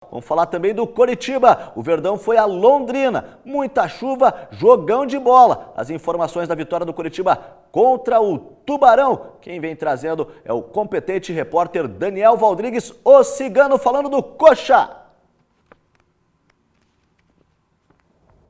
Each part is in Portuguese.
Vamos falar também do Coritiba. O Verdão foi a Londrina. Muita chuva, jogão de bola. As informações da vitória do Coritiba contra o Tubarão. Quem vem trazendo é o competente repórter Daniel Valdrigues, o Cigano, falando do Coxa.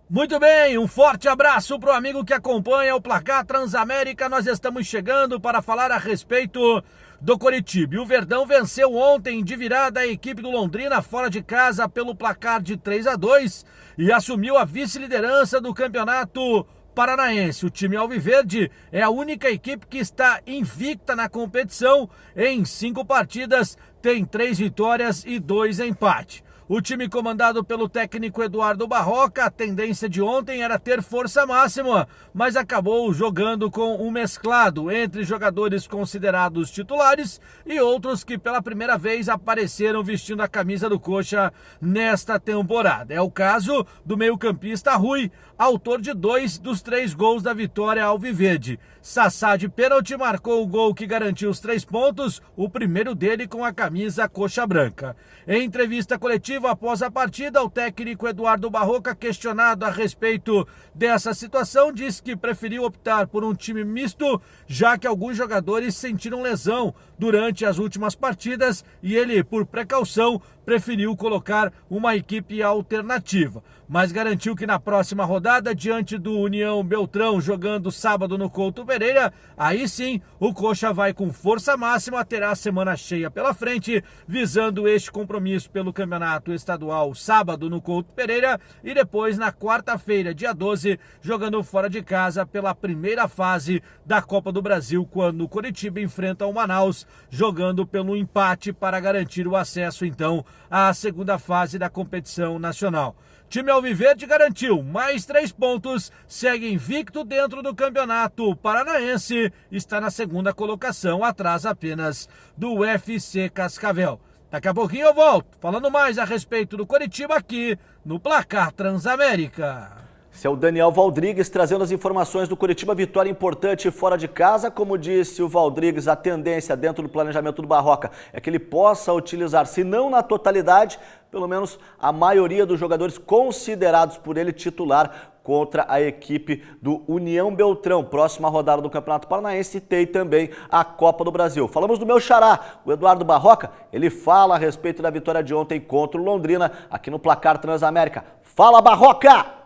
Muito bem, um forte abraço para o amigo que acompanha o Placar Transamérica. Nós estamos chegando para falar a respeito do Coritiba. E o Verdão venceu ontem de virada a equipe do Londrina fora de casa pelo placar de 3-2 e assumiu a vice-liderança do Campeonato Paranaense. O time alviverde é a única equipe que está invicta na competição. Em 5 partidas, tem 3 vitórias e 2 empates. O time comandado pelo técnico Eduardo Barroca, a tendência de ontem era ter força máxima, mas acabou jogando com um mesclado entre jogadores considerados titulares e outros que pela primeira vez apareceram vestindo a camisa do Coxa nesta temporada. É o caso do meio-campista Rui, autor de 2 dos 3 gols da vitória alviverde. Sassá de pênalti marcou o gol que garantiu os 3 pontos, o primeiro dele com a camisa coxa branca. Em entrevista coletiva após a partida, o técnico Eduardo Barroca, questionado a respeito dessa situação, disse que preferiu optar por um time misto, já que alguns jogadores sentiram lesão durante as últimas partidas e ele, por precaução, preferiu colocar uma equipe alternativa. Mas garantiu que na próxima rodada, diante do União Beltrão, jogando sábado no Couto Pereira, aí sim o Coxa vai com força máxima, terá a semana cheia pela frente, visando este compromisso pelo Campeonato Estadual sábado no Couto Pereira e depois na quarta-feira, dia 12, jogando fora de casa pela primeira fase da Copa do Brasil, quando o Coritiba enfrenta o Manaus, jogando pelo empate para garantir o acesso então à segunda fase da competição nacional. Time alviverde garantiu mais 3 pontos, segue invicto dentro do Campeonato Paranaense, está na segunda colocação, atrás apenas do UFC Cascavel. Daqui a pouquinho eu volto, falando mais a respeito do Coritiba aqui no Placar Transamérica. Esse é o Daniel Valdrigues trazendo as informações do Coritiba, vitória importante fora de casa. Como disse o Valdrigues, a tendência dentro do planejamento do Barroca é que ele possa utilizar, se não na totalidade, pelo menos a maioria dos jogadores considerados por ele titular contra a equipe do União Beltrão. Próxima rodada do Campeonato Paranaense tem também a Copa do Brasil. Falamos do meu xará, o Eduardo Barroca, ele fala a respeito da vitória de ontem contra o Londrina, aqui no Placar Transamérica. Fala, Barroca!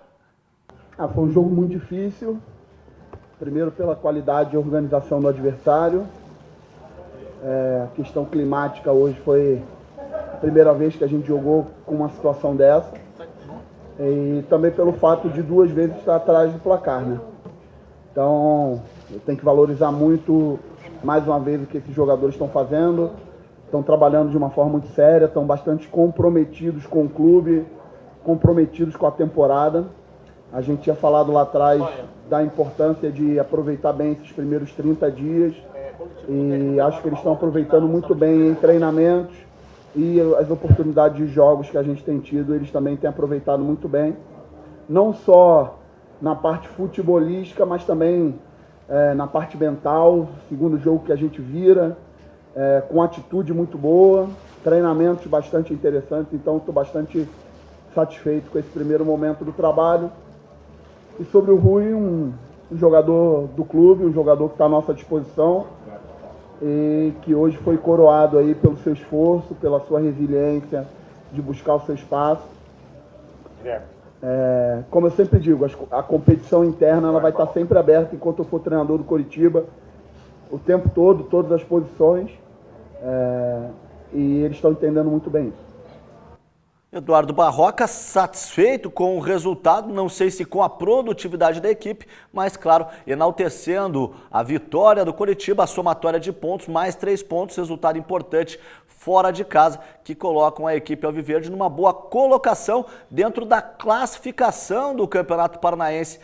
Foi um jogo muito difícil, primeiro pela qualidade e organização do adversário. A questão climática hoje foi a primeira vez que a gente jogou com uma situação dessa. E também pelo fato de 2 vezes estar atrás do placar, né? Então, eu tenho que valorizar muito, mais uma vez, o que esses jogadores estão fazendo. Estão trabalhando de uma forma muito séria, estão bastante comprometidos com o clube, comprometidos com a temporada. A gente tinha falado lá atrás da importância de aproveitar bem esses primeiros 30 dias e acho que eles estão aproveitando muito bem em treinamentos e as oportunidades de jogos que a gente tem tido, eles também têm aproveitado muito bem. Não só na parte futebolística, mas também na parte mental, segundo jogo que a gente vira, com atitude muito boa, treinamentos bastante interessantes, então estou bastante satisfeito com esse primeiro momento do trabalho. E sobre o Rui, um jogador do clube, um jogador que está à nossa disposição e que hoje foi coroado aí pelo seu esforço, pela sua resiliência de buscar o seu espaço. Como eu sempre digo, a competição interna ela vai estar sempre aberta enquanto eu for treinador do Coritiba, o tempo todo, todas as posições, e eles estão entendendo muito bem isso. Eduardo Barroca satisfeito com o resultado, não sei se com a produtividade da equipe, mas claro, enaltecendo a vitória do Coritiba, a somatória de pontos, mais 3 pontos, resultado importante fora de casa, que colocam a equipe alviverde numa boa colocação dentro da classificação do Campeonato Paranaense